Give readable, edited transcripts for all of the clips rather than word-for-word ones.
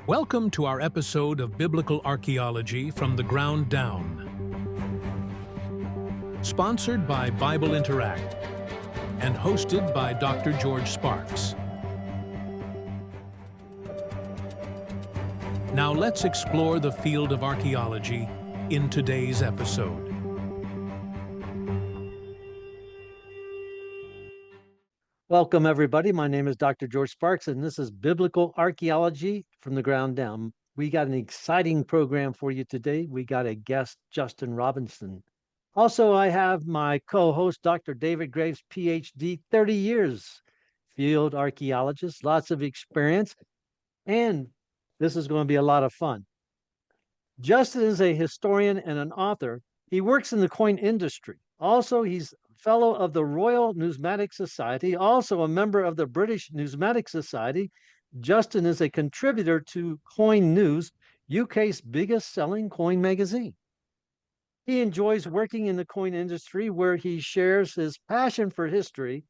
Welcome to our episode of Biblical Archaeology from the Ground Down. Sponsored by Bible Interact and hosted by Dr. George Sparks. Now let's explore the field of archaeology in today's episode. Welcome, everybody. My name is Dr. George Sparks, and this is Biblical Archaeology from the Ground Down. We got an exciting program for you today. We got a guest, Justin Robinson. Also, I have my co-host, Dr. David Graves, PhD, 30 years, field archaeologist, lots of experience, and this is going to be a lot of fun. Justin is a historian and an author. He works in the coin industry. Also, he's fellow of the Royal Numismatic Society, also a member of the British Numismatic Society. Justin is a contributor to Coin News, UK's biggest selling coin magazine. He enjoys working in the coin industry where he shares his passion for history,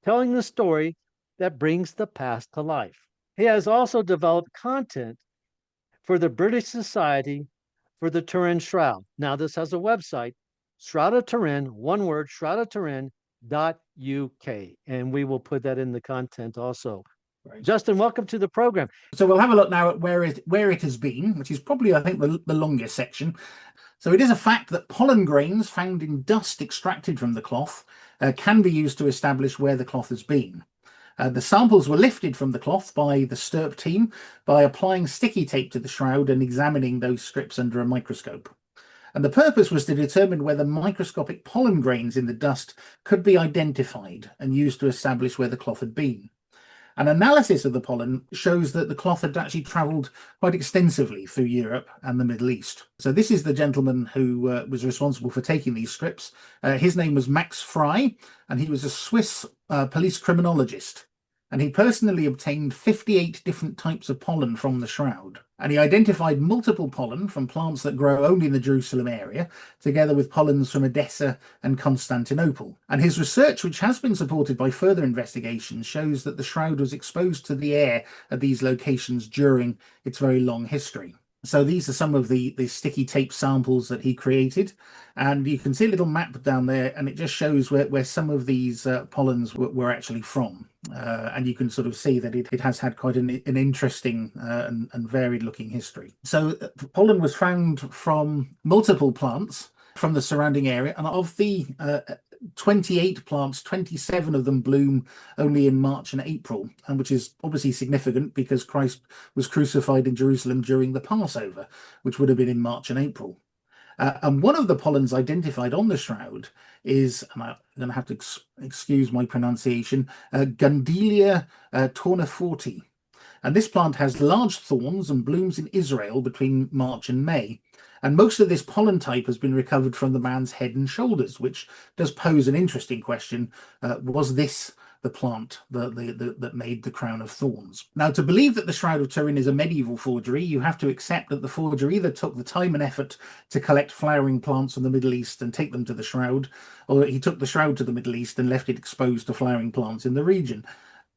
telling the story that brings the past to life. He has also developed content for the British Society for the Turin Shroud. Now, this has a website, Shroud of Turin, one word, shroudofturin.uk, and we will put that in the content also. Right. Justin, welcome to the program. So we'll have a look now at where it has been, which is probably, I think, the longest section. So it is a fact that pollen grains found in dust extracted from the cloth can be used to establish where the cloth has been. The samples were lifted from the cloth by the STURP team by applying sticky tape to the shroud and examining those strips under a microscope. And the purpose was to determine whether microscopic pollen grains in the dust could be identified and used to establish where the cloth had been. An analysis of the pollen shows that the cloth had actually travelled quite extensively through Europe and the Middle East. So this is the gentleman who was responsible for taking these strips. His name was Max Frey, and he was a Swiss police criminologist. And he personally obtained 58 different types of pollen from the shroud. And he identified multiple pollen from plants that grow only in the Jerusalem area, together with pollens from Edessa and Constantinople. And his research, which has been supported by further investigations, shows that the shroud was exposed to the air at these locations during its very long history. So these are some of the sticky tape samples that he created. And you can see a little map down there, and it just shows where some of these pollens were actually from. And you can sort of see that it has had quite an interesting and varied looking history. So pollen was found from multiple plants from the surrounding area, and of the 28 plants, 27 of them bloom only in March and April, and which is obviously significant because Christ was crucified in Jerusalem during the Passover, which would have been in March and April. And one of the pollens identified on the shroud is, and I'm going to have to excuse my pronunciation, Gundelia tourneforti. And this plant has large thorns and blooms in Israel between March and May. And most of this pollen type has been recovered from the man's head and shoulders, which does pose an interesting question. Was this the plant that made the crown of thorns? Now, to believe that the Shroud of Turin is a medieval forgery, you have to accept that the forger either took the time and effort to collect flowering plants from the Middle East and take them to the shroud, or he took the shroud to the Middle East and left it exposed to flowering plants in the region.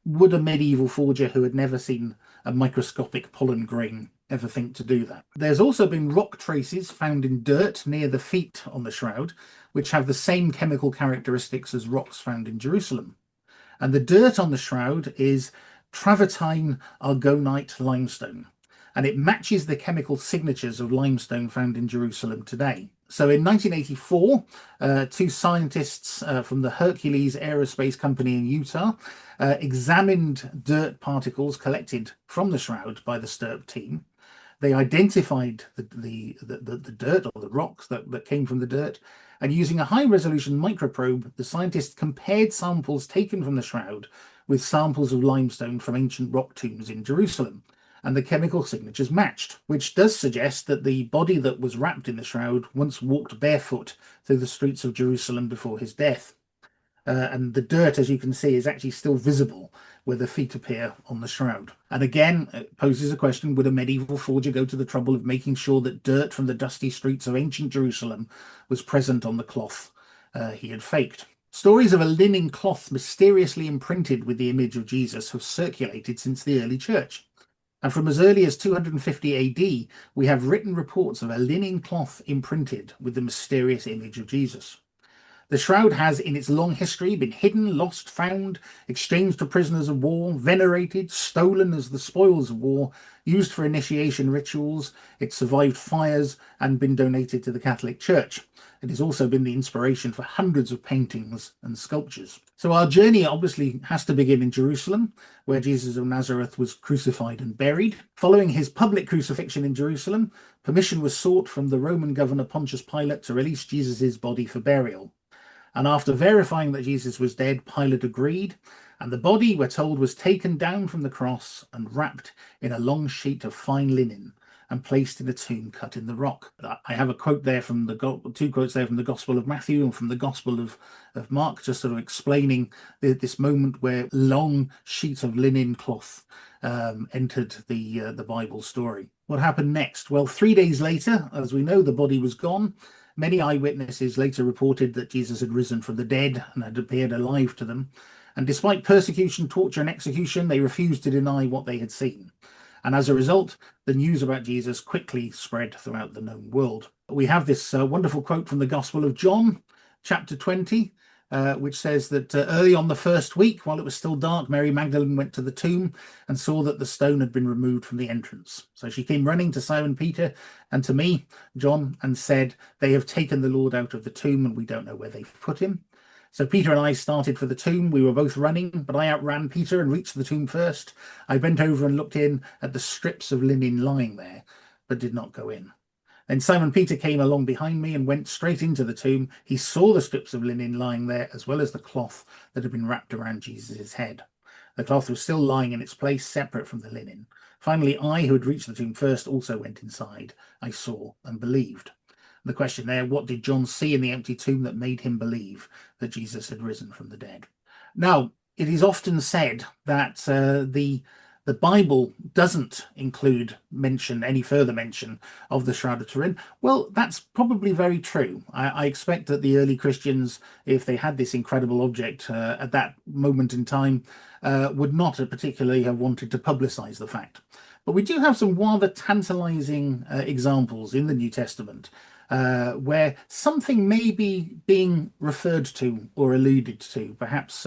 Would a medieval forger who had never seen a microscopic pollen grain ever think to do that? There's also been rock traces found in dirt near the feet on the shroud, which have the same chemical characteristics as rocks found in Jerusalem. And the dirt on the shroud is travertine argonite limestone, and it matches the chemical signatures of limestone found in Jerusalem today. So in 1984, two scientists from the Hercules Aerospace Company in Utah examined dirt particles collected from the shroud by the STURP team. They identified the dirt, or the rocks that came from the dirt, and using a high-resolution microprobe, the scientists compared samples taken from the shroud with samples of limestone from ancient rock tombs in Jerusalem. And the chemical signatures matched, which does suggest that the body that was wrapped in the shroud once walked barefoot through the streets of Jerusalem before his death. And the dirt, as you can see, is actually still visible where the feet appear on the shroud. And again, it poses a question, would a medieval forger go to the trouble of making sure that dirt from the dusty streets of ancient Jerusalem was present on the cloth he had faked? Stories of a linen cloth mysteriously imprinted with the image of Jesus have circulated since the early church. And from as early as 250 AD, we have written reports of a linen cloth imprinted with the mysterious image of Jesus. The shroud has, in its long history, been hidden, lost, found, exchanged to prisoners of war, venerated, stolen as the spoils of war, used for initiation rituals. It survived fires and been donated to the Catholic Church. It has also been the inspiration for hundreds of paintings and sculptures. So our journey obviously has to begin in Jerusalem, where Jesus of Nazareth was crucified and buried. Following his public crucifixion in Jerusalem, permission was sought from the Roman governor Pontius Pilate to release Jesus' body for burial. And after verifying that Jesus was dead, Pilate agreed, and the body, we're told, was taken down from the cross and wrapped in a long sheet of fine linen and placed in a tomb cut in the rock. I have a quote there from two quotes there from the Gospel of Matthew and from the Gospel of Mark, just sort of explaining this moment where long sheets of linen cloth entered the Bible story. What happened next? Well, 3 days later, as we know, the body was gone. Many eyewitnesses later reported that Jesus had risen from the dead and had appeared alive to them. And despite persecution, torture, and execution, they refused to deny what they had seen. And as a result, the news about Jesus quickly spread throughout the known world. We have this wonderful quote from the Gospel of John, chapter 20, which says that early on the first week, while it was still dark, Mary Magdalene went to the tomb and saw that the stone had been removed from the entrance. So she came running to Simon Peter and to me, John, and said, "They have taken the Lord out of the tomb and we don't know where they've put him." So Peter and I started for the tomb. We were both running, but I outran Peter and reached the tomb first. I bent over and looked in at the strips of linen lying there, but did not go in. Then Simon Peter came along behind me and went straight into the tomb. He saw the strips of linen lying there, as well as the cloth that had been wrapped around Jesus' head. The cloth was still lying in its place, separate from the linen. Finally, I, who had reached the tomb first, also went inside. I saw and believed. The question there, what did John see in the empty tomb that made him believe that Jesus had risen from the dead? Now, it is often said that the Bible doesn't include any further mention of the Shroud of Turin. Well, that's probably very true. I expect that the early Christians, if they had this incredible object at that moment in time, would not particularly have wanted to publicize the fact. But we do have some rather tantalizing examples in the New Testament where something may be being referred to or alluded to, perhaps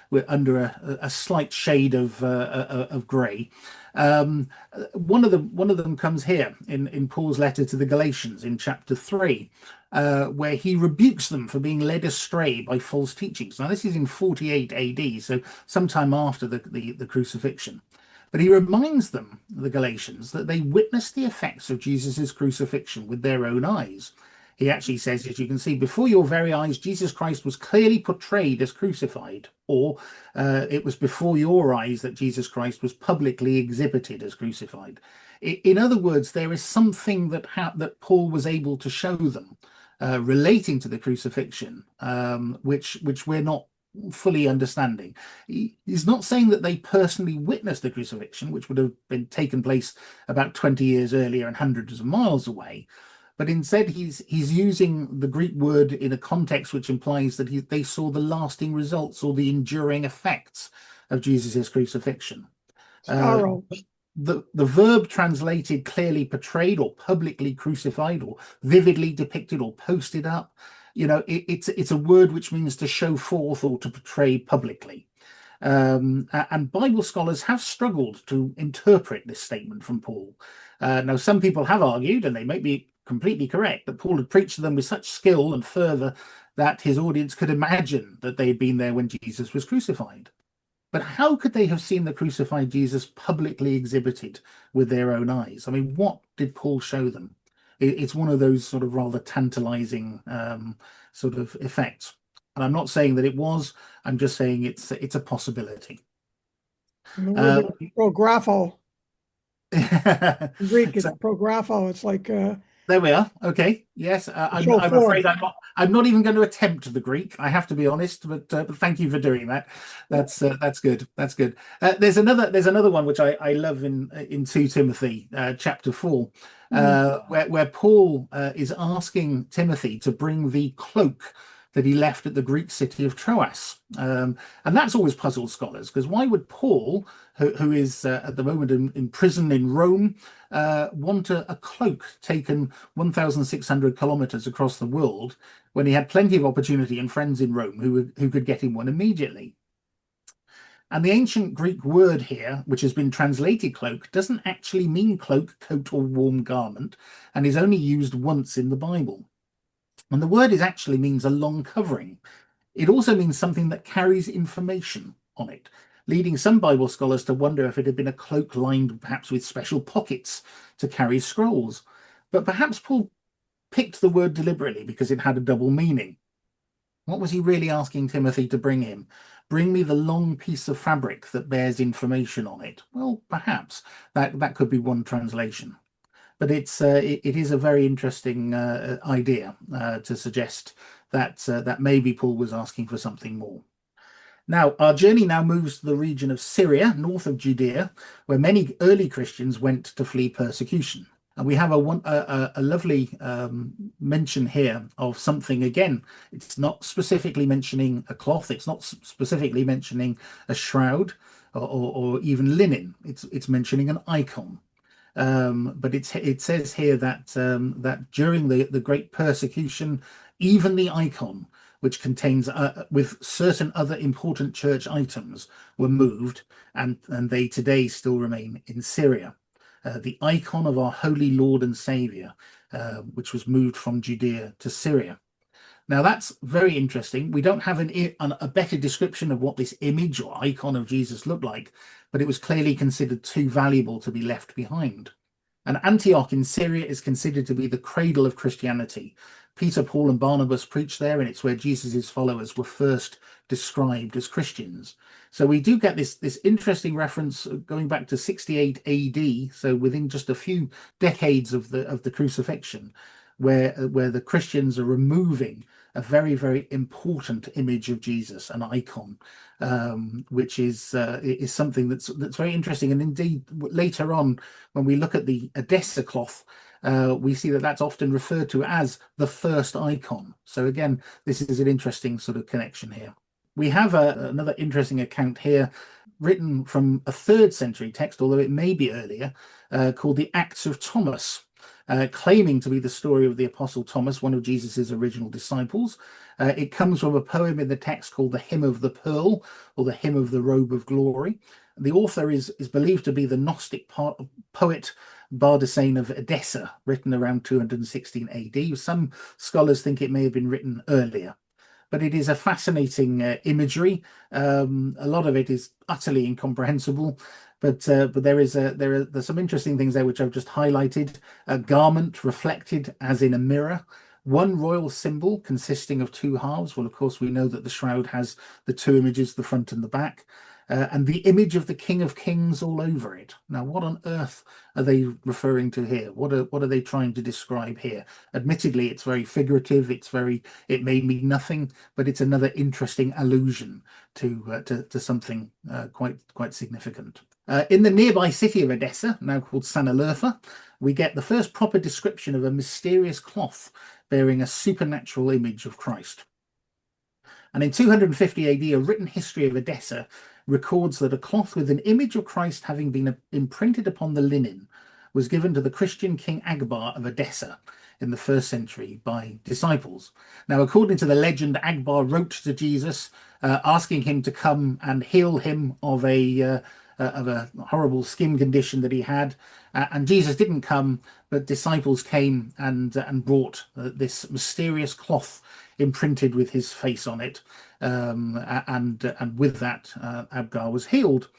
we're under a slight shade of grey. One of them comes here in Paul's letter to the Galatians in chapter 3, where he rebukes them for being led astray by false teachings. Now, this is in 48 AD, so sometime after the crucifixion. But he reminds them, the Galatians, that they witnessed the effects of Jesus' crucifixion with their own eyes. He actually says, as you can see, before your very eyes, Jesus Christ was clearly portrayed as crucified, or it was before your eyes that Jesus Christ was publicly exhibited as crucified. In other words, there is something that Paul was able to show them relating to the crucifixion, which we're not fully understanding. He's not saying that they personally witnessed the crucifixion, which would have been taken place about 20 years earlier and hundreds of miles away, but instead he's using the Greek word in a context which implies that they saw the lasting results or the enduring effects of Jesus's crucifixion. Sorrow. The verb translated clearly portrayed or publicly crucified or vividly depicted or posted up, it's a word which means to show forth or to portray publicly. And Bible scholars have struggled to interpret this statement from Paul. Now, some people have argued, and they may be completely correct, that Paul had preached to them with such skill and fervour that his audience could imagine that they had been there when Jesus was crucified. But how could they have seen the crucified Jesus publicly exhibited with their own eyes? I mean, what did Paul show them? It's one of those sort of rather tantalizing sort of effects. And I'm not saying that it was, I'm just saying it's a possibility. Prographo. Greek is prographo. It's like there we are. Okay. Yes. I'm afraid I'm not even going to attempt the Greek. I have to be honest, but thank you for doing that. That's good. That's good. There's another one which I love in 2 Timothy chapter 4, where Paul is asking Timothy to bring the cloak that he left at the Greek city of Troas. And that's always puzzled scholars, because why would Paul, who is at the moment in prison in Rome, want a cloak taken 1,600 kilometers across the world when he had plenty of opportunity and friends in Rome who could get him one immediately? And the ancient Greek word here, which has been translated cloak, doesn't actually mean cloak, coat, or warm garment, and is only used once in the Bible. And the word actually means a long covering. It also means something that carries information on it, leading some Bible scholars to wonder if it had been a cloak lined perhaps with special pockets to carry scrolls. But perhaps Paul picked the word deliberately because it had a double meaning. What was he really asking Timothy to bring him? Bring me the long piece of fabric that bears information on it. Well, perhaps that could be one translation. But it is a very interesting idea to suggest that that maybe Paul was asking for something more. Now, our journey now moves to the region of Syria, north of Judea, where many early Christians went to flee persecution. And we have a lovely mention here of something. Again, it's not specifically mentioning a cloth. It's not specifically mentioning a shroud or even linen. It's mentioning an icon. But it says here that that during the great persecution, even the icon, which contains with certain other important church items, were moved, and they today still remain in Syria. The icon of our holy Lord and Savior, which was moved from Judea to Syria. Now that's very interesting. We don't have a better description of what this image or icon of Jesus looked like, but it was clearly considered too valuable to be left behind. And Antioch in Syria is considered to be the cradle of Christianity. Peter, Paul, and Barnabas preached there, and it's where Jesus's followers were first described as Christians. So we do get this interesting reference going back to 68 AD, so within just a few decades of the crucifixion, where the Christians are removing a very, very important image of Jesus, an icon, which is something that's very interesting. And indeed, later on, when we look at the Edessa cloth, we see that that's often referred to as the first icon. So again, this is an interesting sort of connection here. We have another interesting account here written from a 3rd century text, although it may be earlier, called the Acts of Thomas, claiming to be the story of the Apostle Thomas, one of Jesus's original disciples. It comes from a poem in the text called the Hymn of the Pearl, or the Hymn of the Robe of Glory. The author is believed to be the Gnostic poet Bardisane of Edessa, written around 216 AD. Some scholars think it may have been written earlier. But it is a fascinating imagery. A lot of it is utterly incomprehensible, but there's some interesting things there which I've just highlighted. A garment reflected as in a mirror, one royal symbol consisting of 2 halves. Well, of course, we know that the shroud has the 2 images, the front and the back. And the image of the King of Kings all over it. Now, what on earth are they referring to here? What are they trying to describe here? Admittedly, it's very figurative. It may mean nothing, but it's another interesting allusion to something quite significant. In the nearby city of Edessa, now called Sanalurfa, we get the first proper description of a mysterious cloth bearing a supernatural image of Christ. And in 250 AD, a written history of Edessa records that a cloth with an image of Christ having been imprinted upon the linen was given to the Christian King Akbar of Edessa in the 1st century by disciples. Now, according to the legend, Akbar wrote to Jesus asking him to come and heal him of a horrible skin condition that he had, and Jesus didn't come, but disciples came and brought this mysterious cloth imprinted with his face on it, and with that Akbar was healed.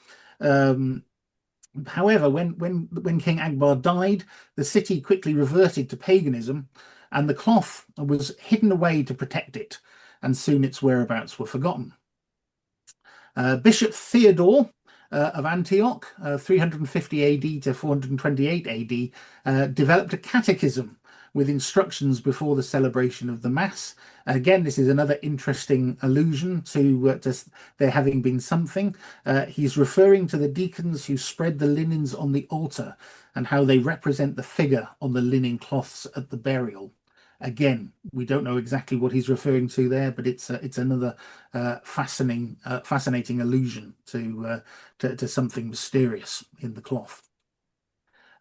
However, when King Akbar died, the city quickly reverted to paganism, and the cloth was hidden away to protect it, and soon its whereabouts were forgotten. Bishop Theodore of Antioch, 350 AD to 428 AD, developed a catechism with instructions before the celebration of the Mass. Again, this is another interesting allusion to there having been something. He's referring to the deacons who spread the linens on the altar and how they represent the figure on the linen cloths at the burial. Again, we don't know exactly what he's referring to there, but it's another fascinating allusion to something mysterious in the cloth.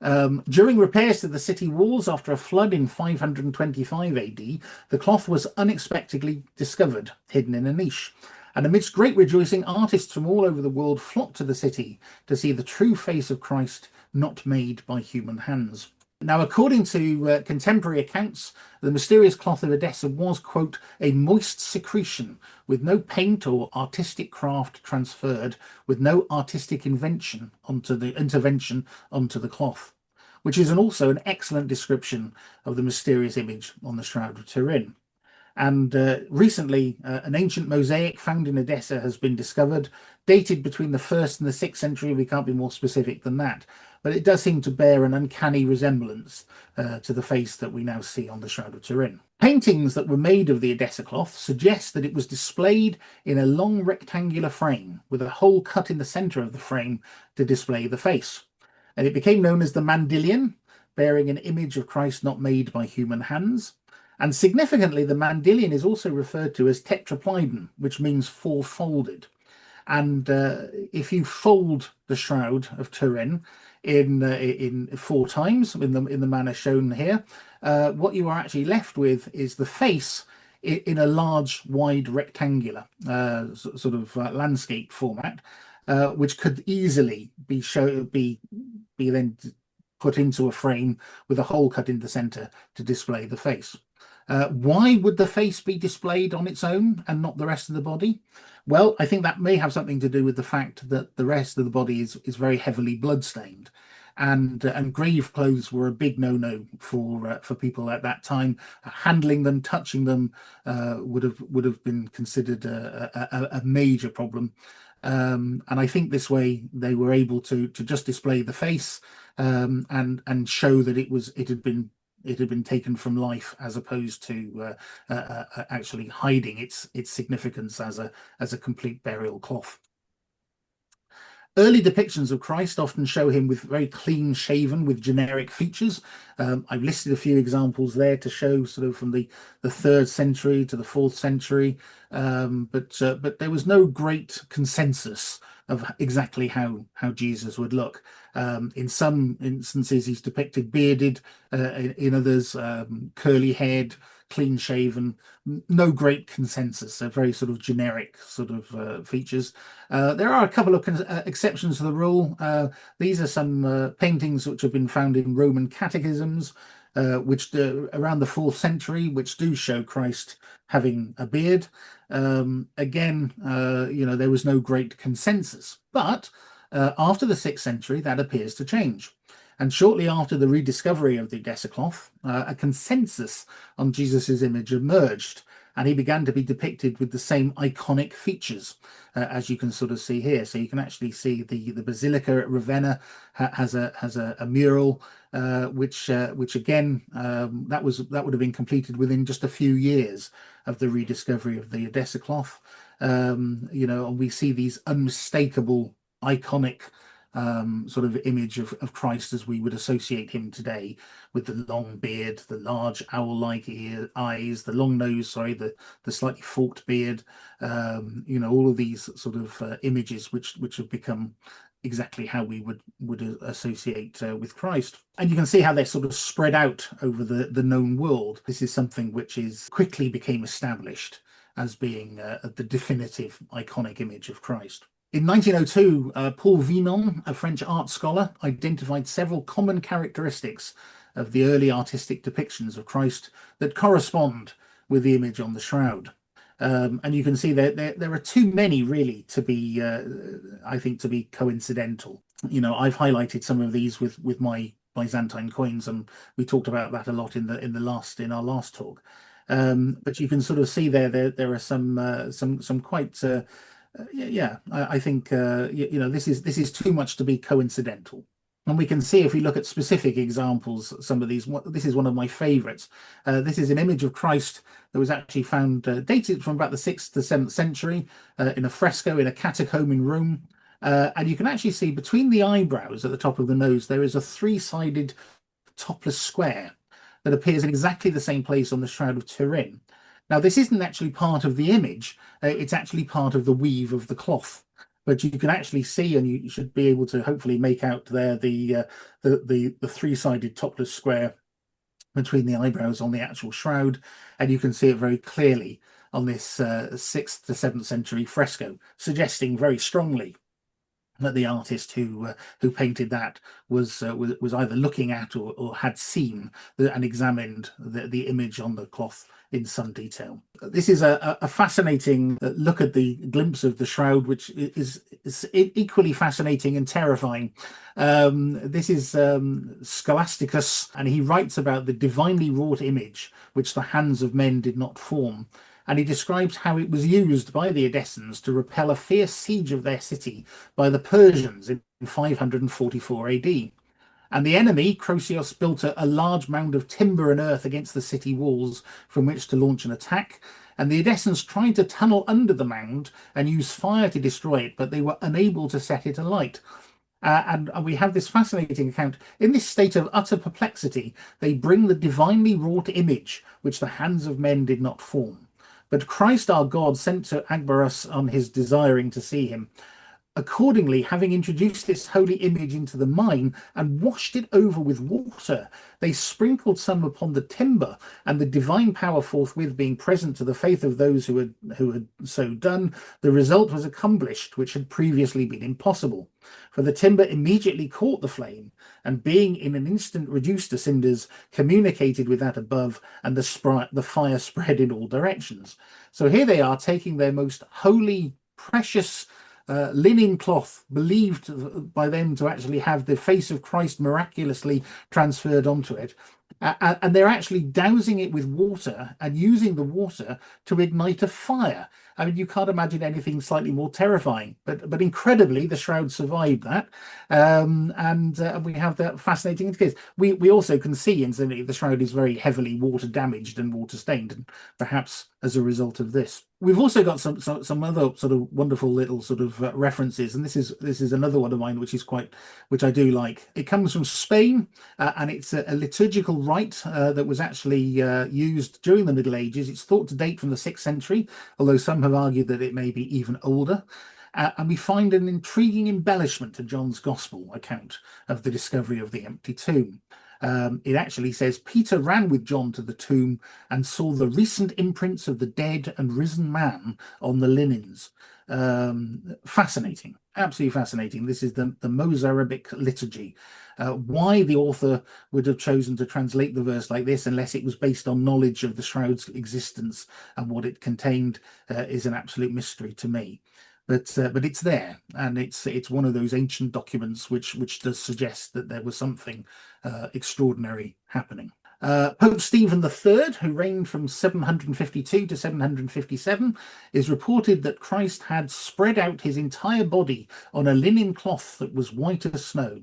During repairs to the city walls after a flood in 525 AD, the cloth was unexpectedly discovered, hidden in a niche. And amidst great rejoicing, artists from all over the world flocked to the city to see the true face of Christ, not made by human hands. Now, according to contemporary accounts, the mysterious cloth of Edessa was, quote, a moist secretion with no paint or artistic craft transferred, with no artistic intervention onto the cloth, which is also an excellent description of the mysterious image on the Shroud of Turin. And recently, an ancient mosaic found in Edessa has been discovered, dated between the 1st and the 6th century. We can't be more specific than that, but it does seem to bear an uncanny resemblance to the face that we now see on the Shroud of Turin. Paintings that were made of the Edessa cloth suggest that it was displayed in a long rectangular frame with a hole cut in the centre of the frame to display the face. And it became known as the Mandylion, bearing an image of Christ not made by human hands. And significantly, the Mandylion is also referred to as tetrapleidon, which means four-folded. And if you fold the Shroud of Turin in 4 times in the manner shown here, what you are actually left with is the face in a large, wide, rectangular sort of landscape format, which could easily be then put into a frame with a hole cut in the centre to display the face. Why would the face be displayed on its own and not the rest of the body? Well, I think that may have something to do with the fact that the rest of the body is very heavily bloodstained, and grave clothes were a big no-no for people at that time. Handling them, touching them would have been considered a major problem. And I think this way they were able to just display the face and show that it had been taken from life, as opposed to actually hiding its significance as a complete burial cloth. Early depictions of Christ often show him with very clean shaven with generic features. I've listed a few examples there to show sort of from the 3rd century to the 4th century, but there was no great consensus of exactly how Jesus would look. In some instances, he's depicted bearded, in others, curly haired, clean shaven. No great consensus, so very sort of generic sort of features. There are a couple of exceptions to the rule. These are some paintings which have been found in Roman catechisms, which around the 4th century, which do show Christ having a beard. Again, there was no great consensus, but after the 6th century, that appears to change. And shortly after the rediscovery of the Edessa cloth, a consensus on Jesus's image emerged, and he began to be depicted with the same iconic features, as you can sort of see here. So you can actually see the Basilica at Ravenna has a mural, which again, that would have been completed within just a few years of the rediscovery of the Edessa cloth. And we see these unmistakable, iconic sort of image of Christ as we would associate him today, with the long beard, the large owl-like eyes, the long nose, the slightly forked beard, all of these sort of images which have become exactly how we would associate with Christ. And you can see how they're sort of spread out over the known world. This is something which quickly became established as being the definitive iconic image of Christ. In 1902, Paul Vinon, a French art scholar, identified several common characteristics of the early artistic depictions of Christ that correspond with the image on the shroud. And you can see that there are too many really to be, I think, to be coincidental. I've highlighted some of these with my Byzantine coins, and we talked about that a lot in our last talk. But you can sort of see there are some quite. I think this is too much to be coincidental. And we can see, if we look at specific examples, some of these. This is one of my favorites. This is an image of Christ that was actually found, dated from about the 6th to 7th century, in a fresco in a catacomb in Rome. And you can actually see between the eyebrows at the top of the nose, there is a 3-sided topless square. that appears in exactly the same place on the Shroud of Turin. Now, this isn't actually part of the image, it's actually part of the weave of the cloth. But you can actually see, and you should be able to hopefully make out there the three-sided topless square between the eyebrows on the actual shroud, and you can see it very clearly on this 6th to 7th century fresco, suggesting very strongly that the artist who painted that was either looking at or had seen and examined the image on the cloth in some detail. This is a fascinating look at the glimpse of the shroud, which is equally fascinating and terrifying. This is Scholasticus, and he writes about the divinely wrought image which the hands of men did not form. And he describes how it was used by the Edessans to repel a fierce siege of their city by the Persians in 544 AD. And the enemy, Croesus, built a large mound of timber and earth against the city walls from which to launch an attack. And the Edessans tried to tunnel under the mound and use fire to destroy it, but they were unable to set it alight. And we have this fascinating account. In this state of utter perplexity, they bring the divinely wrought image which the hands of men did not form. But Christ our God sent to Agabus on his desiring to see him. Accordingly, having introduced this holy image into the mine and washed it over with water, they sprinkled some upon the timber, and the divine power forthwith being present to the faith of those who had so done, the result was accomplished, which had previously been impossible. For the timber immediately caught the flame, and being in an instant reduced to cinders, communicated with that above, and the fire spread in all directions. So here they are taking their most holy, precious linen cloth, believed by them to actually have the face of Christ miraculously transferred onto it. And they're actually dousing it with water and using the water to ignite a fire. I mean, you can't imagine anything slightly more terrifying, but incredibly, the shroud survived that. And we have that fascinating case. We also can see, incidentally, the shroud is very heavily water damaged and water stained, and perhaps as a result of this. We've also got some other sort of wonderful little sort of references, and this is another one of mine, which I do like. It comes from Spain, and it's a liturgical rite that was actually used during the Middle Ages. It's thought to date from the 6th century, although some have argued that it may be even older. And we find an intriguing embellishment to John's Gospel account of the discovery of the empty tomb. It actually says, Peter ran with John to the tomb and saw the recent imprints of the dead and risen man on the linens. Fascinating, absolutely fascinating. This is the Mozarabic liturgy. Why the author would have chosen to translate the verse like this, unless it was based on knowledge of the shroud's existence and what it contained, is an absolute mystery to me. But it's there, and it's one of those ancient documents which does suggest that there was something extraordinary happening. Pope Stephen III, who reigned from 752 to 757, is reported that Christ had spread out his entire body on a linen cloth that was white as snow.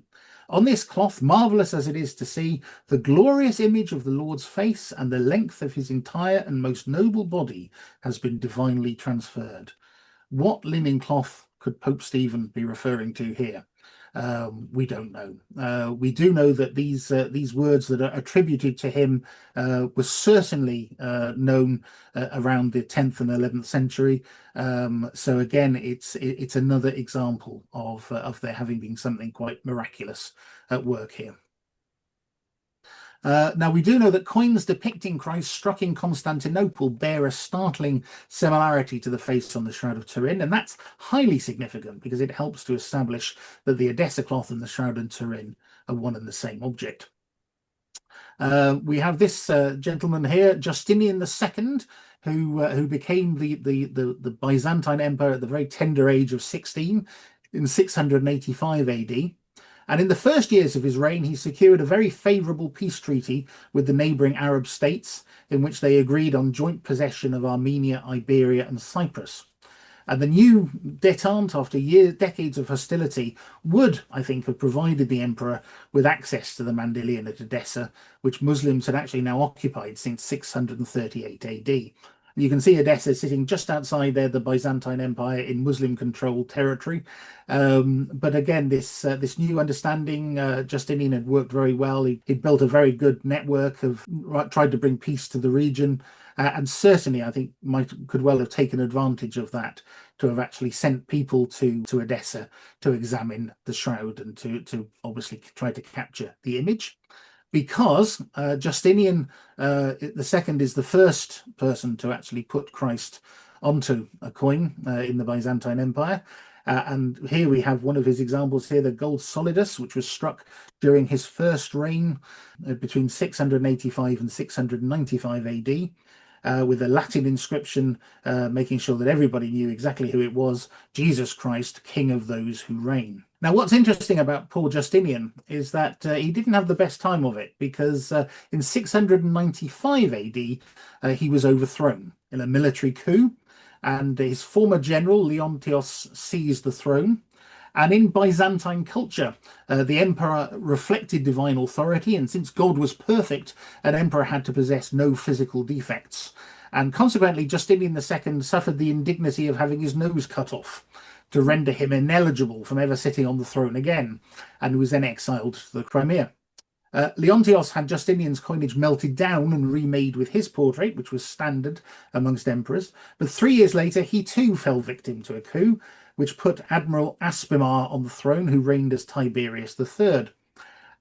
On this cloth, marvellous as it is to see, the glorious image of the Lord's face and the length of his entire and most noble body has been divinely transferred. What linen cloth could Pope Stephen be referring to here? We don't know. We do know that these words that are attributed to him were certainly known around the 10th and 11th century. So again, it's another example of there having been something quite miraculous at work here. Now, we do know that coins depicting Christ struck in Constantinople bear a startling similarity to the face on the Shroud of Turin, and that's highly significant because it helps to establish that the Edessa cloth and the Shroud of Turin are one and the same object. We have this gentleman here, Justinian II, who became the Byzantine Empire at the very tender age of 16 in 685 AD. And in the first years of his reign, he secured a very favourable peace treaty with the neighbouring Arab states, in which they agreed on joint possession of Armenia, Iberia and Cyprus. And the new détente, after decades of hostility, would, I think, have provided the emperor with access to the Mandylion at Edessa, which Muslims had actually now occupied since 638 AD. You can see Edessa sitting just outside there, the Byzantine Empire in Muslim-controlled territory. But again, this new understanding, Justinian had worked very well. He'd built a very good network of tried to bring peace to the region, and certainly I think could well have taken advantage of that to have actually sent people to Edessa to examine the shroud and to obviously try to capture the image. Because Justinian II is the first person to actually put Christ onto a coin in the Byzantine Empire. And here we have one of his examples here, the gold solidus, which was struck during his first reign between 685 and 695 AD. With a Latin inscription, making sure that everybody knew exactly who it was, Jesus Christ, King of those who reign. Now, what's interesting about poor Justinian is that he didn't have the best time of it, because in 695 AD, he was overthrown in a military coup, and his former general, Leontios, seized the throne. And in Byzantine culture, the emperor reflected divine authority, and since God was perfect, an emperor had to possess no physical defects. And consequently, Justinian II suffered the indignity of having his nose cut off to render him ineligible from ever sitting on the throne again, and was then exiled to the Crimea. Leontios had Justinian's coinage melted down and remade with his portrait, which was standard amongst emperors. But 3 years later, he too fell victim to a coup, which put Admiral Aspimar on the throne, who reigned as Tiberius III.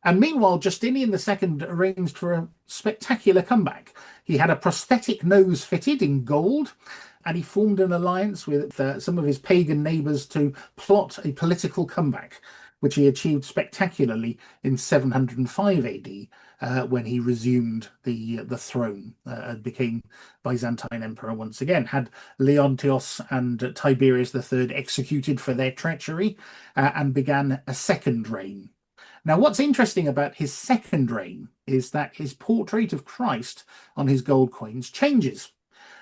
And meanwhile, Justinian II arranged for a spectacular comeback. He had a prosthetic nose fitted in gold, and he formed an alliance with some of his pagan neighbours to plot a political comeback, which he achieved spectacularly in 705 AD, when he resumed the throne and became Byzantine emperor once again. Had Leontios and Tiberius III executed for their treachery, and began a second reign. Now, what's interesting about his second reign is that his portrait of Christ on his gold coins changes.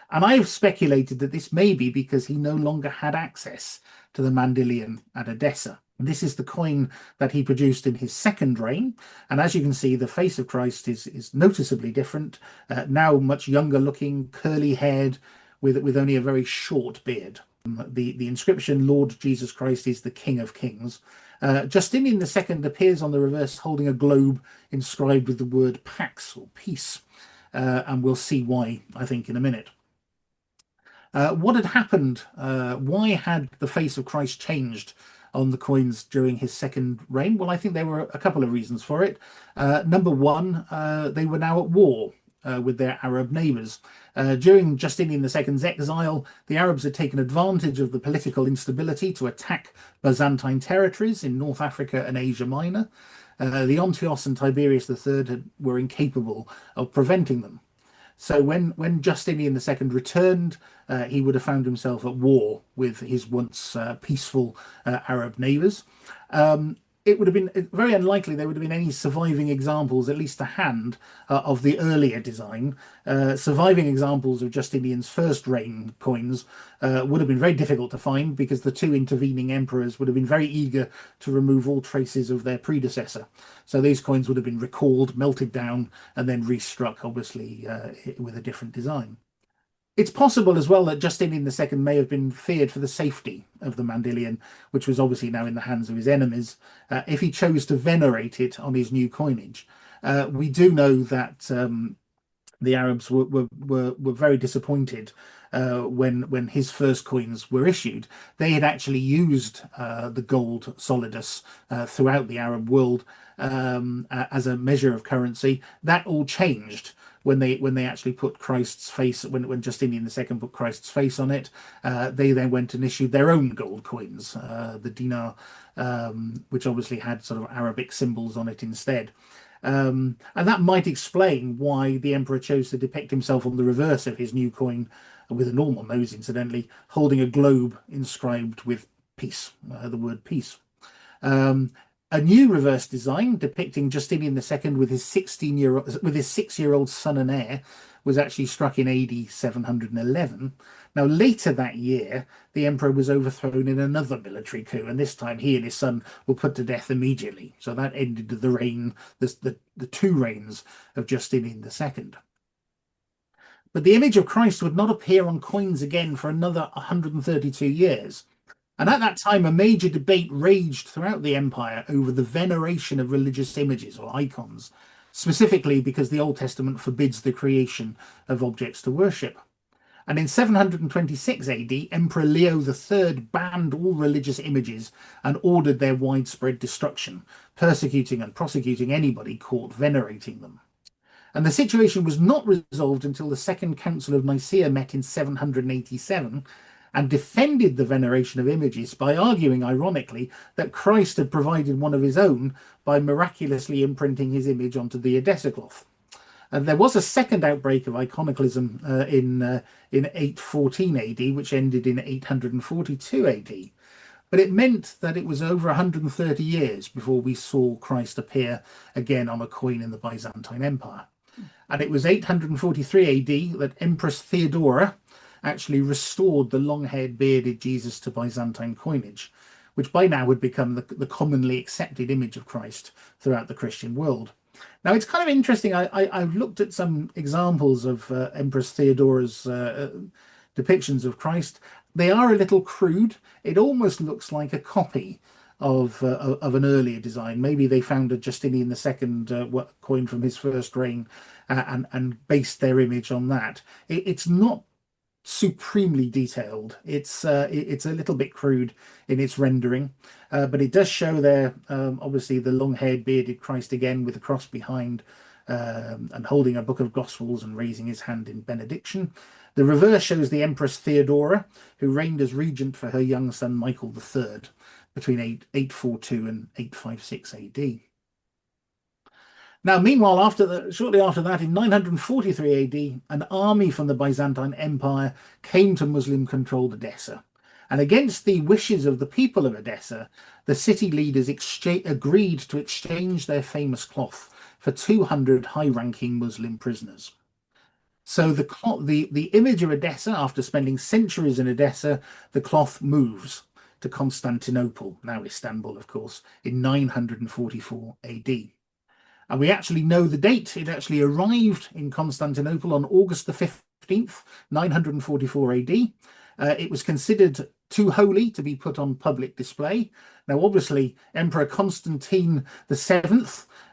And I've speculated that this may be because he no longer had access to the Mandylion at Edessa. This is the coin that he produced in his second reign. And as you can see, the face of Christ is noticeably different, now much younger looking, curly haired, with only a very short beard. The inscription, Lord Jesus Christ is the King of Kings. Justinian II appears on the reverse holding a globe inscribed with the word pax, or peace. And we'll see why, I think, in a minute. What had happened? Why had the face of Christ changed on the coins during his second reign? Well, I think there were a couple of reasons for it. Number one, they were now at war with their Arab neighbours. During Justinian II's exile, the Arabs had taken advantage of the political instability to attack Byzantine territories in North Africa and Asia Minor. Leontios and Tiberius III were incapable of preventing them. So when Justinian II returned, he would have found himself at war with his once peaceful Arab neighbours. It would have been very unlikely there would have been any surviving examples, at least to hand, of the earlier design. Surviving examples of Justinian's first reign coins would have been very difficult to find, because the two intervening emperors would have been very eager to remove all traces of their predecessor. So these coins would have been recalled, melted down, and then restruck, obviously, with a different design. It's possible as well that Justinian II may have been feared for the safety of the Mandylion, which was obviously now in the hands of his enemies, if he chose to venerate it on his new coinage. We do know that the Arabs were very disappointed when his first coins were issued. They had actually used the gold solidus throughout the Arab world as a measure of currency. That all changed when they actually put Christ's face, when Justinian II put Christ's face on it. They then went and issued their own gold coins, the dinar, which obviously had sort of Arabic symbols on it instead. And that might explain why the emperor chose to depict himself on the reverse of his new coin, with a normal nose, incidentally, holding a globe inscribed with peace, the word peace. A new reverse design depicting Justinian II with his 6-year-old son and heir was actually struck in AD 711. Now, later that year, the emperor was overthrown in another military coup, and this time he and his son were put to death immediately. So that ended the reign, the two reigns of Justinian II. but the image of Christ would not appear on coins again for another 132 years. And at that time, a major debate raged throughout the empire over the veneration of religious images or icons, specifically because the Old Testament forbids the creation of objects to worship. And in 726 AD, Emperor Leo III banned all religious images and ordered their widespread destruction, persecuting and prosecuting anybody caught venerating them. And the situation was not resolved until the Second Council of Nicaea met in 787 and defended the veneration of images by arguing, ironically, that Christ had provided one of his own by miraculously imprinting his image onto the Edessa cloth. And there was a second outbreak of iconoclasm in 814 AD, which ended in 842 AD. But it meant that it was over 130 years before we saw Christ appear again on a coin in the Byzantine Empire. And it was 843 AD that Empress Theodora actually restored the long-haired, bearded Jesus to Byzantine coinage, which by now had become the commonly accepted image of Christ throughout the Christian world. Now, it's kind of interesting. I've looked at some examples of Empress Theodora's depictions of Christ. They are a little crude. It almost looks like a copy of an earlier design. Maybe they found a Justinian II coin from his first reign and based their image on that. It's not supremely detailed. It's a little bit crude in its rendering, but it does show there obviously the long-haired bearded Christ again with the cross behind and holding a book of Gospels and raising his hand in benediction. The reverse shows the Empress Theodora, who reigned as regent for her young son Michael III between 842 and 856 AD. Now, meanwhile, shortly after that, in 943 AD, an army from the Byzantine Empire came to Muslim-controlled Edessa. And against the wishes of the people of Edessa, the city leaders agreed to exchange their famous cloth for 200 high-ranking Muslim prisoners. So the image of Edessa, after spending centuries in Edessa, the cloth moves to Constantinople, now Istanbul, of course, in 944 AD. And we actually know the date. It actually arrived in Constantinople on August the 15th, 944 AD. It was considered too holy to be put on public display. Now, obviously, Emperor Constantine VII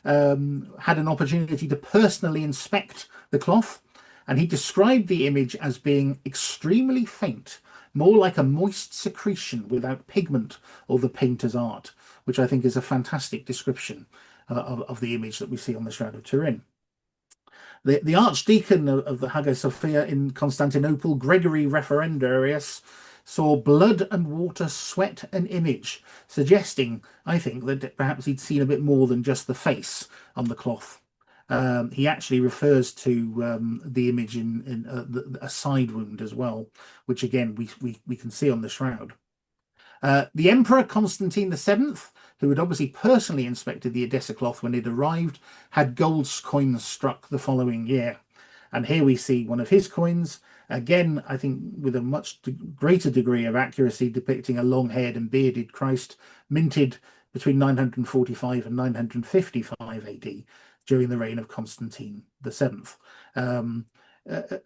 had an opportunity to personally inspect the cloth, and he described the image as being extremely faint, more like a moist secretion without pigment or the painter's art, which I think is a fantastic description of the image that we see on the Shroud of Turin. The Archdeacon of the Hagia Sophia in Constantinople, Gregory Referendarius, saw blood and water, sweat and image, suggesting, I think, that perhaps he'd seen a bit more than just the face on the cloth. He actually refers to the image in a side wound as well, which again we can see on the shroud. The Emperor Constantine VII, who had obviously personally inspected the Edessa cloth when it arrived, had gold coins struck the following year. And here we see one of his coins, again, I think with a much greater degree of accuracy, depicting a long-haired and bearded Christ, minted between 945 and 955 AD, during the reign of Constantine VII.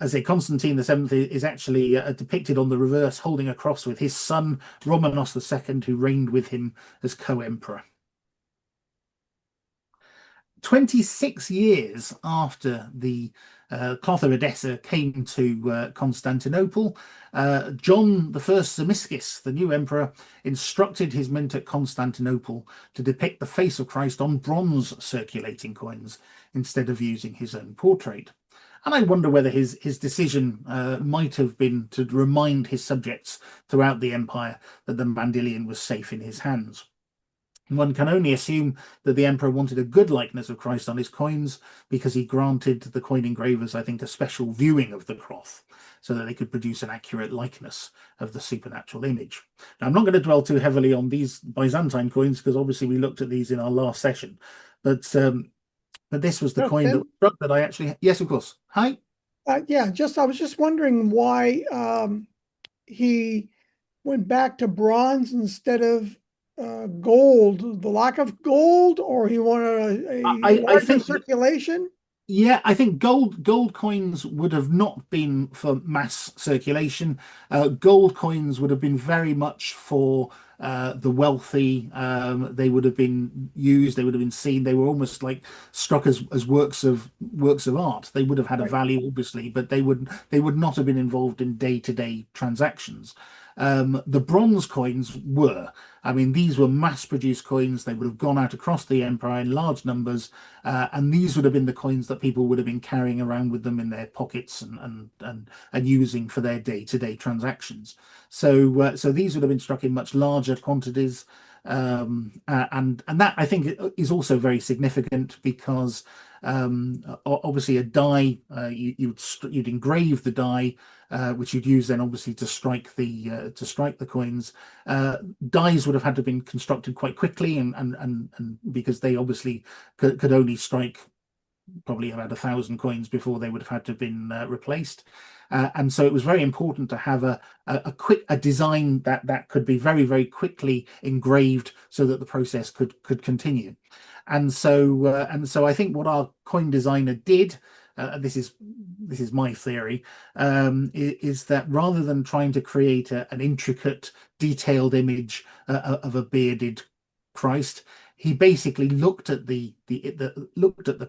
As a Constantine VII is actually depicted on the reverse, holding a cross with his son Romanos II, who reigned with him as co-emperor. 26 years after the cloth of Edessa came to Constantinople, John I Zimisces, the new emperor, instructed his mint at Constantinople to depict the face of Christ on bronze circulating coins instead of using his own portrait. And I wonder whether his decision might have been to remind his subjects throughout the empire that the Mandylion was safe in his hands. One can only assume that the emperor wanted a good likeness of Christ on his coins, because he granted the coin engravers, I think, a special viewing of the cloth so that they could produce an accurate likeness of the supernatural image. Now, I'm not going to dwell too heavily on these Byzantine coins, because obviously we looked at these in our last session. But this was the coin that struck that I actually... Yes, of course. Hi. Yeah, I was just wondering why he went back to bronze instead of gold. The lack of gold, or he wanted a larger circulation? Yeah, I think gold coins would have not been for mass circulation. Gold coins would have been very much for the wealthy. They would have been used. They would have been seen. They were almost like struck as works of art. They would have had a Right. value, obviously, but they would not have been involved in day-to-day transactions. The bronze coins were. I mean, these were mass-produced coins. They would have gone out across the empire in large numbers. And these would have been the coins that people would have been carrying around with them in their pockets and using for their day-to-day transactions. So these would have been struck in much larger quantities, and that I think is also very significant because obviously a die you'd engrave the die, which you'd use then obviously to strike the coins. Dies would have had to have been constructed quite quickly, and because they obviously could only strike probably about 1,000 coins before they would have had to have been replaced. And so it was very important to have a design that could be very, very quickly engraved so that the process could continue. And so I think what our coin designer did, this is my theory, is that rather than trying to create an intricate, detailed image of a bearded Christ, he basically looked at the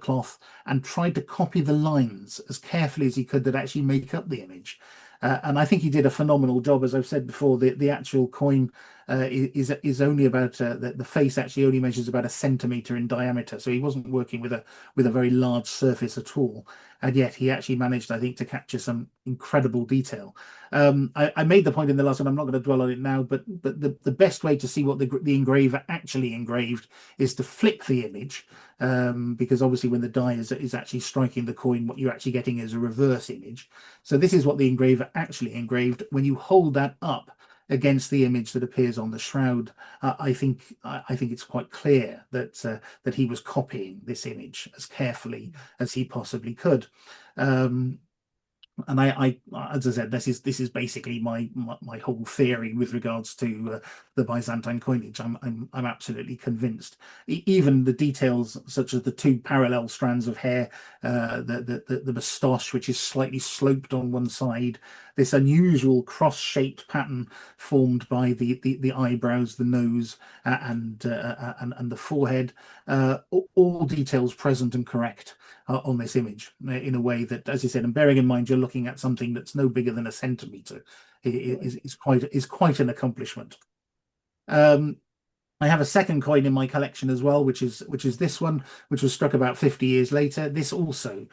cloth and tried to copy the lines as carefully as he could that actually make up the image. And I think he did a phenomenal job. As I've said before, the actual coin is only about the face actually only measures about a centimeter in diameter, so he wasn't working with a very large surface at all. And yet he actually managed, I think, to capture some incredible detail. I made the point in the last one. I'm not going to dwell on it now, but the best way to see what the engraver actually engraved is to flick the image, because obviously when the die is actually striking the coin, what you're actually getting is a reverse image. So this is what the engraver actually engraved. When you hold that up against the image that appears on the shroud, I think it's quite clear that he was copying this image as carefully as he possibly could. Um, and as I said, this is basically my whole theory with regards to the Byzantine coinage. I'm absolutely convinced. Even the details, such as the two parallel strands of hair, the moustache, which is slightly sloped on one side, this unusual cross-shaped pattern formed by the eyebrows, the nose, and the forehead, all details present and correct on this image in a way that, as you said, and bearing in mind you're looking at something that's no bigger than a centimeter, is quite an accomplishment. Um, I have a second coin in my collection as well, which is this one, which was struck about 50 years later. This also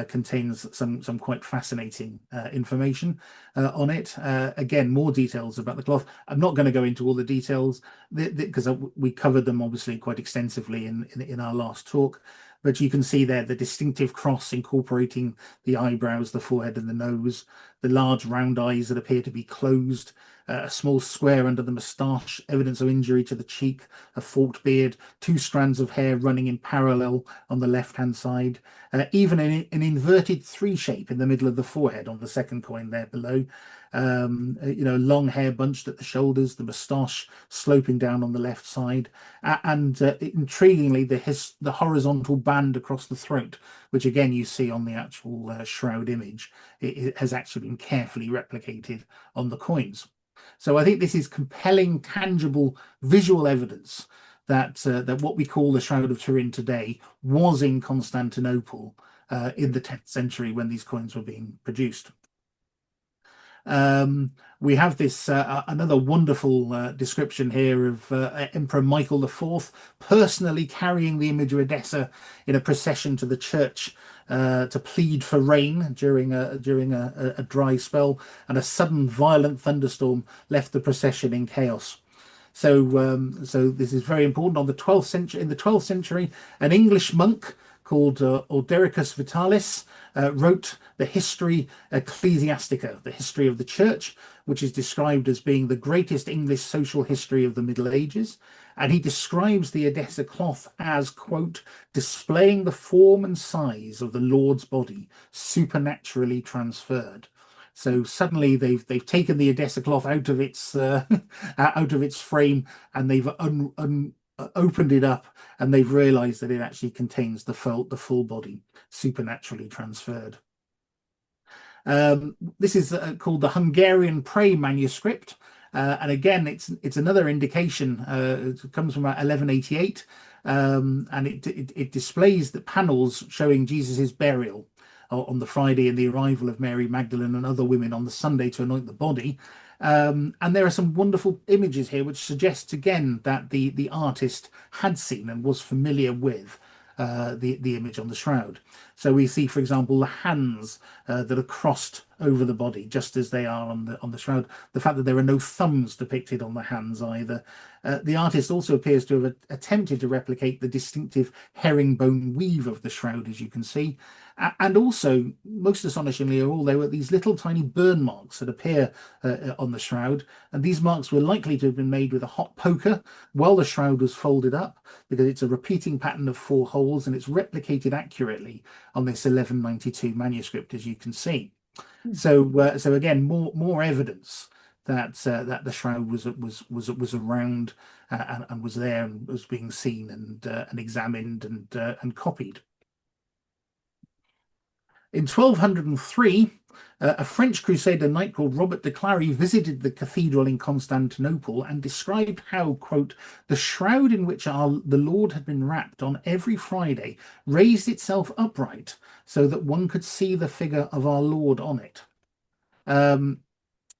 contains some quite fascinating information on it. Again, more details about the cloth. I'm not going to go into all the details because we covered them obviously quite extensively in our last talk. But you can see there the distinctive cross incorporating the eyebrows, the forehead, and the nose, the large round eyes that appear to be closed, a small square under the moustache, evidence of injury to the cheek, a forked beard, two strands of hair running in parallel on the left-hand side, even an inverted three shape in the middle of the forehead on the second coin there below. Long hair bunched at the shoulders, the moustache sloping down on the left side, and intriguingly, the horizontal band across the throat, which again you see on the actual shroud image, it has actually been carefully replicated on the coins. So I think this is compelling, tangible, visual evidence that what we call the Shroud of Turin today was in Constantinople in the 10th century when these coins were being produced. We have this another wonderful description here of Emperor Michael IV personally carrying the image of Edessa in a procession to the church to plead for rain during a dry spell, and a sudden violent thunderstorm left the procession in chaos. So this is very important. On the 12th century, in the 12th century, an English monk called Ordericus Vitalis wrote the History Ecclesiastica, the history of the church, which is described as being the greatest English social history of the Middle Ages. And he describes the Edessa cloth as, quote, displaying the form and size of the Lord's body, supernaturally transferred. So suddenly they've taken the Edessa cloth out of its out of its frame, and they've opened it up, and they've realized that it actually contains the full body, supernaturally transferred. This is called the Hungarian Prey manuscript, and again, it's another indication. It comes from about 1188, and it displays the panels showing Jesus's burial on the Friday and the arrival of Mary Magdalene and other women on the Sunday to anoint the body. And there are some wonderful images here which suggests again that the artist had seen and was familiar with the image on the shroud. So we see, for example, the hands that are crossed over the body, just as they are on the shroud. The fact that there are no thumbs depicted on the hands either. The artist also appears to have attempted to replicate the distinctive herringbone weave of the shroud, as you can see. And also, most astonishingly of all, there were these little tiny burn marks that appear on the shroud. And these marks were likely to have been made with a hot poker while the shroud was folded up, because it's a repeating pattern of 4 holes, and it's replicated accurately on this 1192 manuscript, as you can see. So, so again, more evidence that that the shroud was around and was there and was being seen and examined and copied. In 1203, a French crusader knight called Robert de Clary visited the cathedral in Constantinople and described how, quote, the shroud in which the Lord had been wrapped on every Friday raised itself upright so that one could see the figure of our Lord on it. And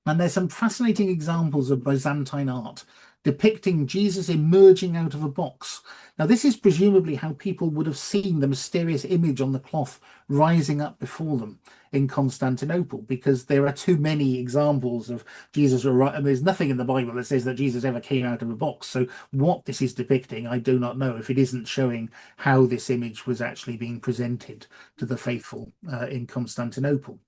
there's some fascinating examples of Byzantine art depicting Jesus emerging out of a box. Now, this is presumably how people would have seen the mysterious image on the cloth rising up before them in Constantinople, because there are too many examples of Jesus. And there's nothing in the Bible that says that Jesus ever came out of a box. So what this is depicting, I do not know, if it isn't showing how this image was actually being presented to the faithful in Constantinople.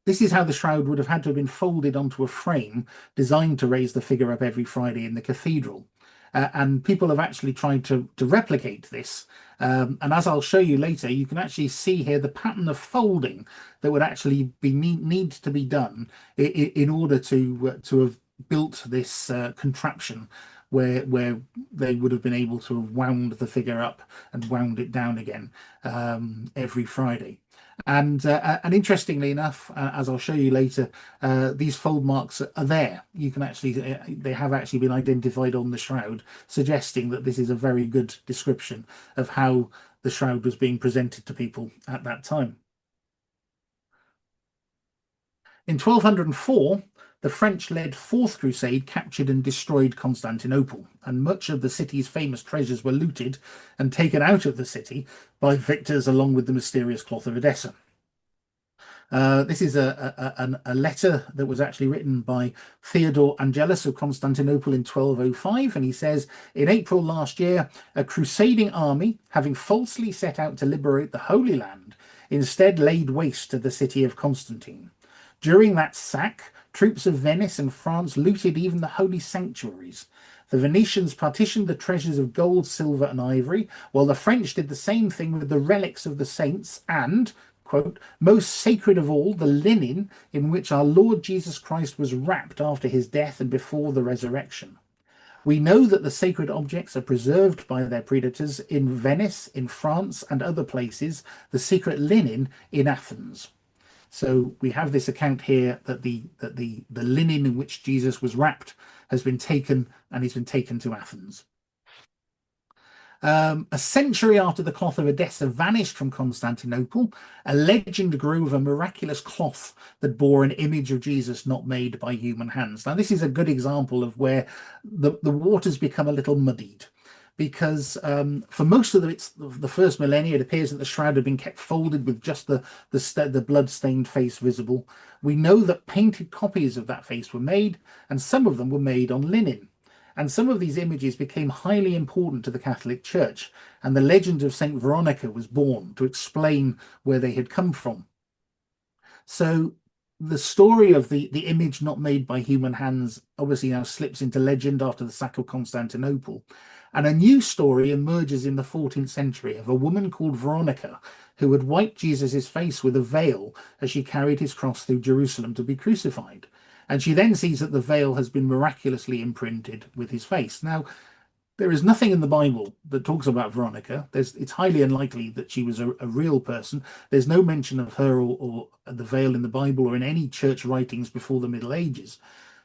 This is how the shroud would have had to have been folded onto a frame designed to raise the figure up every Friday in the cathedral. And people have actually tried to replicate this. And as I'll show you later, you can actually see here the pattern of folding that would actually need to be done in order to have built this contraption where they would have been able to have wound the figure up and wound it down again every Friday. And interestingly enough, as I'll show you later, these fold marks are there. You can actually, they have actually been identified on the shroud, suggesting that this is a very good description of how the shroud was being presented to people at that time. In 1204, the French-led Fourth Crusade captured and destroyed Constantinople, and much of the city's famous treasures were looted and taken out of the city by victors, along with the mysterious cloth of Edessa. This is a letter that was actually written by Theodore Angelus of Constantinople in 1205, and he says, in April last year, a crusading army, having falsely set out to liberate the Holy Land, instead laid waste to the city of Constantine. During that sack, troops of Venice and France looted even the holy sanctuaries. The Venetians partitioned the treasures of gold, silver, and ivory, while the French did the same thing with the relics of the saints and, quote, most sacred of all, the linen in which our Lord Jesus Christ was wrapped after his death and before the resurrection. We know that the sacred objects are preserved by their predators in Venice, in France, and other places, the secret linen in Athens. So we have this account here that the linen in which Jesus was wrapped has been taken, and he's been taken to Athens. A century after the cloth of Edessa vanished from Constantinople, a legend grew of a miraculous cloth that bore an image of Jesus not made by human hands. Now, this is a good example of where the waters become a little muddied, because for most of the first millennia, it appears that the shroud had been kept folded with just the blood-stained face visible. We know that painted copies of that face were made, and some of them were made on linen. And some of these images became highly important to the Catholic Church, and the legend of Saint Veronica was born to explain where they had come from. So the story of the image not made by human hands obviously now slips into legend after the sack of Constantinople. And a new story emerges in the 14th century of a woman called Veronica who had wiped Jesus's face with a veil as she carried his cross through Jerusalem to be crucified. And she then sees that the veil has been miraculously imprinted with his face. Now, there is nothing in the Bible that talks about Veronica. It's highly unlikely that she was a real person. There's no mention of her or the veil in the Bible or in any church writings before the Middle Ages.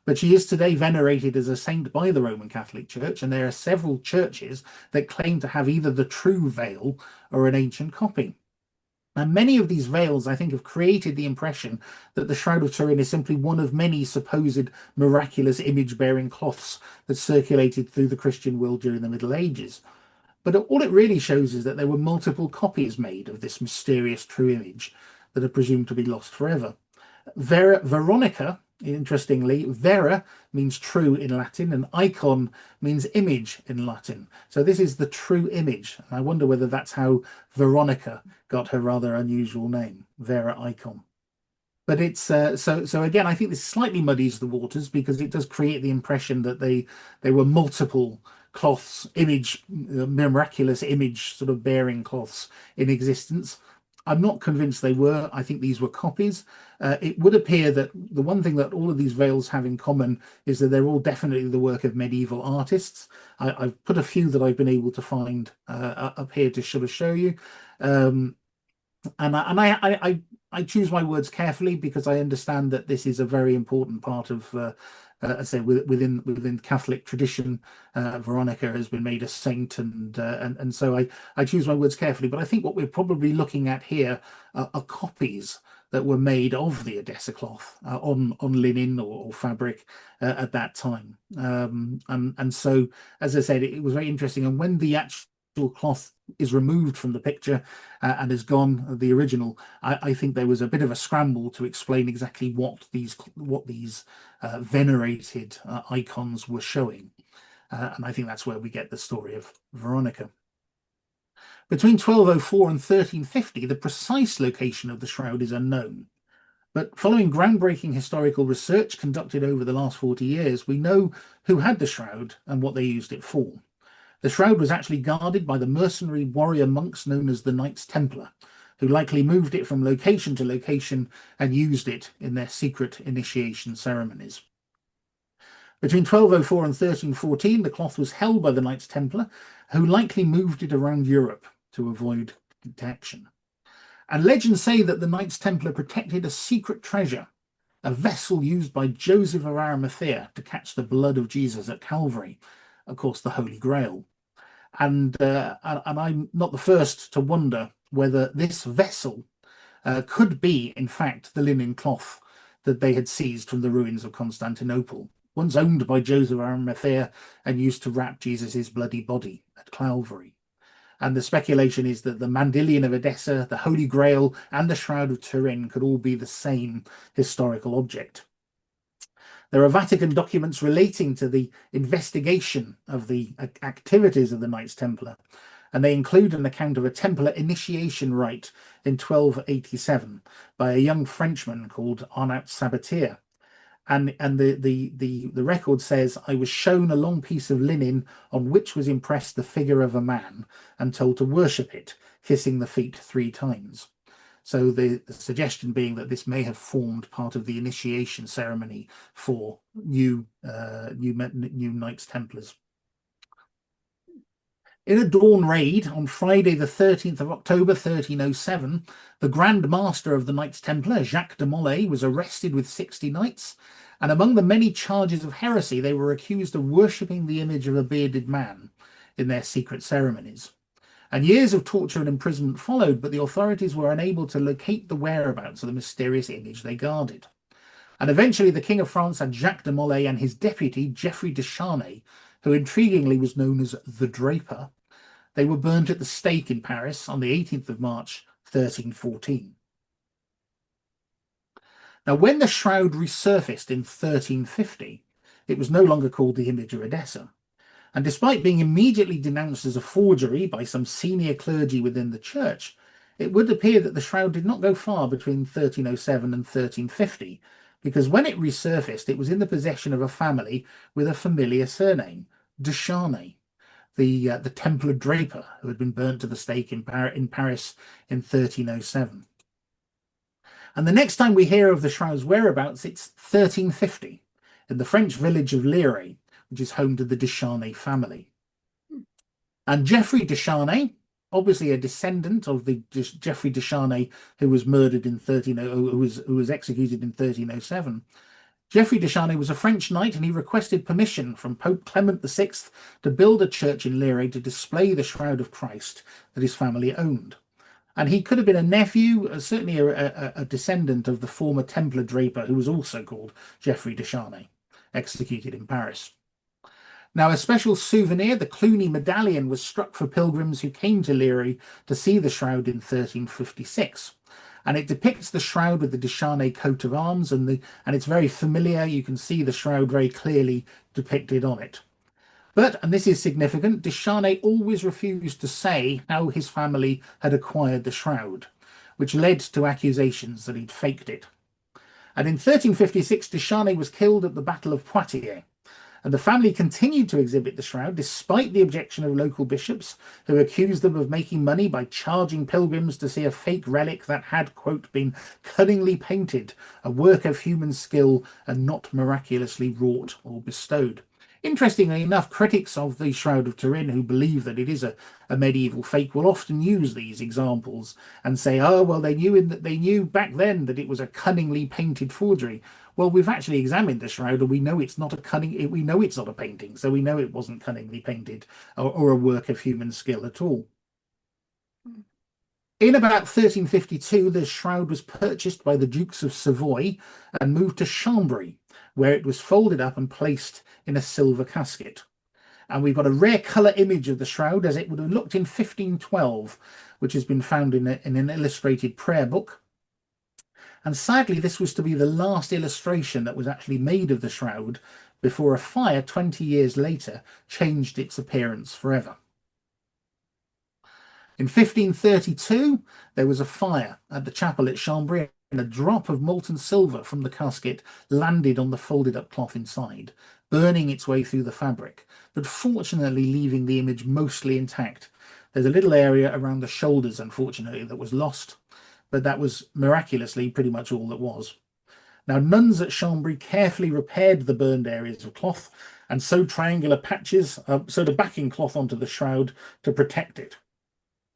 But she is today venerated as a saint by the Roman Catholic Church, and there are several churches that claim to have either the true veil or an ancient copy. And many of these veils, I think, have created the impression that the Shroud of Turin is simply one of many supposed miraculous image-bearing cloths that circulated through the Christian world during the Middle Ages. But all it really shows is that there were multiple copies made of this mysterious true image that are presumed to be lost forever. Veronica, interestingly, vera means true in Latin, and icon means image in Latin. So this is the true image. And I wonder whether that's how Veronica got her rather unusual name, Vera Icon. But it's so again, I think this slightly muddies the waters because it does create the impression that they were multiple cloths, miraculous image sort of bearing cloths in existence. I'm not convinced they were. I think these were copies. It would appear that the one thing that all of these veils have in common is that they're all definitely the work of medieval artists. I've put a few that I've been able to find up here to sort of show you. And I choose my words carefully because I understand that this is a very important part of I say within Catholic tradition, Veronica has been made a saint, and so I choose my words carefully. But I think what we're probably looking at here are copies that were made of the Edessa cloth on linen or fabric at that time. And so, as I said, it was very interesting. And when the actual cloth is removed from the picture and is gone, the original, I think there was a bit of a scramble to explain exactly what these venerated icons were showing, and I think that's where we get the story of Veronica. Between 1204 and 1350, the precise location of the shroud is unknown, but following groundbreaking historical research conducted over the last 40 years, we know who had the shroud and what they used it for. The shroud was actually guarded by the mercenary warrior monks known as the Knights Templar, who likely moved it from location to location and used it in their secret initiation ceremonies. Between 1204 and 1314, the cloth was held by the Knights Templar, who likely moved it around Europe to avoid detection. And legends say that the Knights Templar protected a secret treasure, a vessel used by Joseph of Arimathea to catch the blood of Jesus at Calvary, of course, the Holy Grail. And I'm not the first to wonder whether this vessel could be, in fact, the linen cloth that they had seized from the ruins of Constantinople, once owned by Joseph of Arimathea and used to wrap Jesus's bloody body at Calvary. And the speculation is that the Mandilion of Edessa, the Holy Grail, and the Shroud of Turin could all be the same historical object. There are Vatican documents relating to the investigation of the activities of the Knights Templar, and they include an account of a Templar initiation rite in 1287 by a young Frenchman called Arnaut Sabatier. And the record says, "I was shown a long piece of linen on which was impressed the figure of a man and told to worship it, kissing the feet 3 times." So the suggestion being that this may have formed part of the initiation ceremony for new Knights Templars. In a dawn raid on Friday the 13th of October 1307, the Grand Master of the Knights Templar, Jacques de Molay, was arrested with 60 knights, and among the many charges of heresy, they were accused of worshipping the image of a bearded man in their secret ceremonies. And years of torture and imprisonment followed, but the authorities were unable to locate the whereabouts of the mysterious image they guarded. And eventually the King of France had Jacques de Molay and his deputy, Geoffrey de Charnay, who intriguingly was known as the Draper. They were burnt at the stake in Paris on the 18th of March, 1314. Now, when the shroud resurfaced in 1350, it was no longer called the image of Edessa. And despite being immediately denounced as a forgery by some senior clergy within the church, it would appear that the shroud did not go far between 1307 and 1350, because when it resurfaced, it was in the possession of a family with a familiar surname, de Charnay, the Templar Draper, who had been burnt to the stake in Paris in 1307. And the next time we hear of the shroud's whereabouts, it's 1350 in the French village of Lire, which is home to the de Charnay family. And Geoffrey de Charnay, obviously a descendant of the Geoffrey de Charnay who was murdered in who was executed in 1307. Geoffrey de Charnay was a French knight, and he requested permission from Pope Clement VI to build a church in Lire to display the Shroud of Christ that his family owned. And he could have been a nephew, certainly a descendant of the former Templar draper who was also called Geoffrey de Charnay, executed in Paris. Now, a special souvenir, the Cluny medallion, was struck for pilgrims who came to Lire to see the shroud in 1356. And it depicts the shroud with the de Charnay coat of arms, and it's very familiar. You can see the shroud very clearly depicted on it. But, and this is significant, de Charnay always refused to say how his family had acquired the shroud, which led to accusations that he'd faked it. And in 1356, de Charnay was killed at the Battle of Poitiers. And the family continued to exhibit the shroud despite the objection of local bishops, who accused them of making money by charging pilgrims to see a fake relic that had, quote, been cunningly painted, a work of human skill and not miraculously wrought or bestowed. Interestingly enough, critics of the Shroud of Turin who believe that it is a medieval fake will often use these examples and say, oh, well, they knew back then that it was a cunningly painted forgery. Well, we've actually examined the shroud, and we know it's not a painting, so we know it wasn't cunningly painted or a work of human skill at all. In about 1352, the shroud was purchased by the Dukes of Savoy and moved to Chambéry, where it was folded up and placed in a silver casket. And we've got a rare colour image of the shroud as it would have looked in 1512, which has been found in an illustrated prayer book. And sadly, this was to be the last illustration that was actually made of the shroud before a fire 20 years later changed its appearance forever. In 1532, there was a fire at the chapel at Chambéry, and a drop of molten silver from the casket landed on the folded up cloth inside, burning its way through the fabric, but fortunately leaving the image mostly intact. There's a little area around the shoulders, unfortunately, that was lost, but that was miraculously pretty much all that was. Now, nuns at Chambéry carefully repaired the burned areas of cloth and sewed triangular patches, sewed a backing cloth onto the shroud to protect it.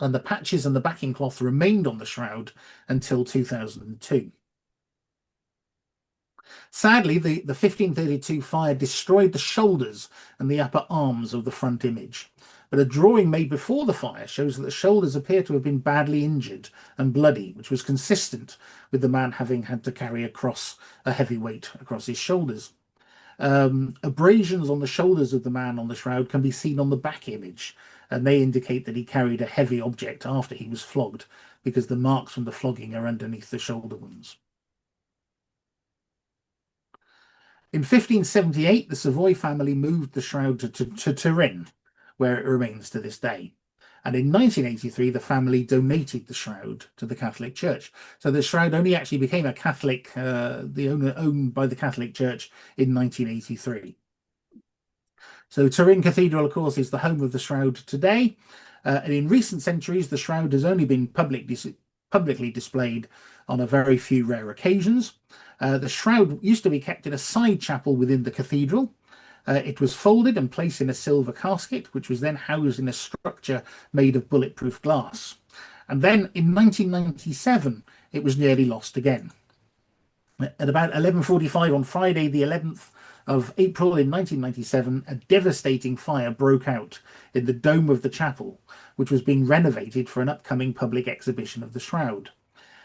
And the patches and the backing cloth remained on the shroud until 2002. Sadly, the 1532 fire destroyed the shoulders and the upper arms of the front image. But a drawing made before the fire shows that the shoulders appear to have been badly injured and bloody, which was consistent with the man having had to carry a heavy weight across his shoulders. Abrasions on the shoulders of the man on the shroud can be seen on the back image, and they indicate that he carried a heavy object after he was flogged, because the marks from the flogging are underneath the shoulder wounds. In 1578, the Savoy family moved the shroud to Turin, where it remains to this day. And in 1983, the family donated the shroud to the Catholic Church. So the shroud only actually became a Catholic, owned by the Catholic Church in 1983. So Turin Cathedral, of course, is the home of the shroud today. And in recent centuries, the shroud has only been publicly displayed on a very few rare occasions. The shroud used to be kept in a side chapel within the cathedral. It was folded and placed in a silver casket, which was then housed in a structure made of bulletproof glass. And then in 1997, it was nearly lost again. At about 11:45 on Friday, the 11th of April in 1997, a devastating fire broke out in the dome of the chapel, which was being renovated for an upcoming public exhibition of the shroud.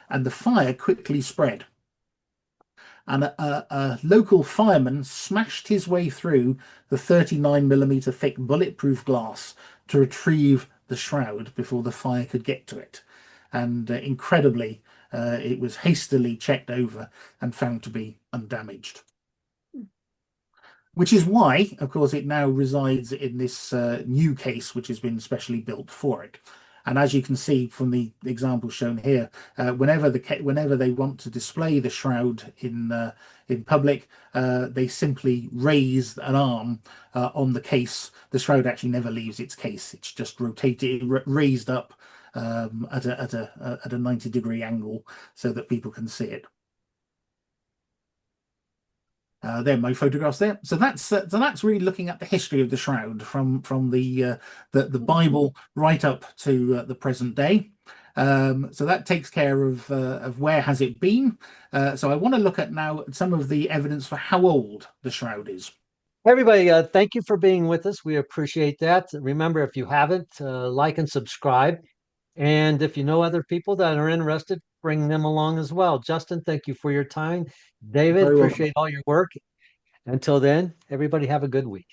And the fire quickly spread. And a local fireman smashed his way through the 39mm thick bulletproof glass to retrieve the shroud before the fire could get to it. And incredibly, it was hastily checked over and found to be undamaged. Which is why, of course, it now resides in this new case, which has been specially built for it. And as you can see from the example shown here, whenever they want to display the shroud in public, they simply raise an arm on the case. The shroud actually never leaves its case; it's just rotated, raised up, at a 90-degree angle so that people can see it. There are my photographs there. So that's really looking at the history of the shroud from the Bible right up to the present day. So that takes care of where has it been. So I want to look at now some of the evidence for how old the shroud is. Everybody, thank you for being with us. We appreciate that. Remember, if you haven't, like and subscribe. And if you know other people that are interested, bring them along as well. Justin, thank you for your time. David, Very welcome. appreciate all your work. Until then, everybody have a good week.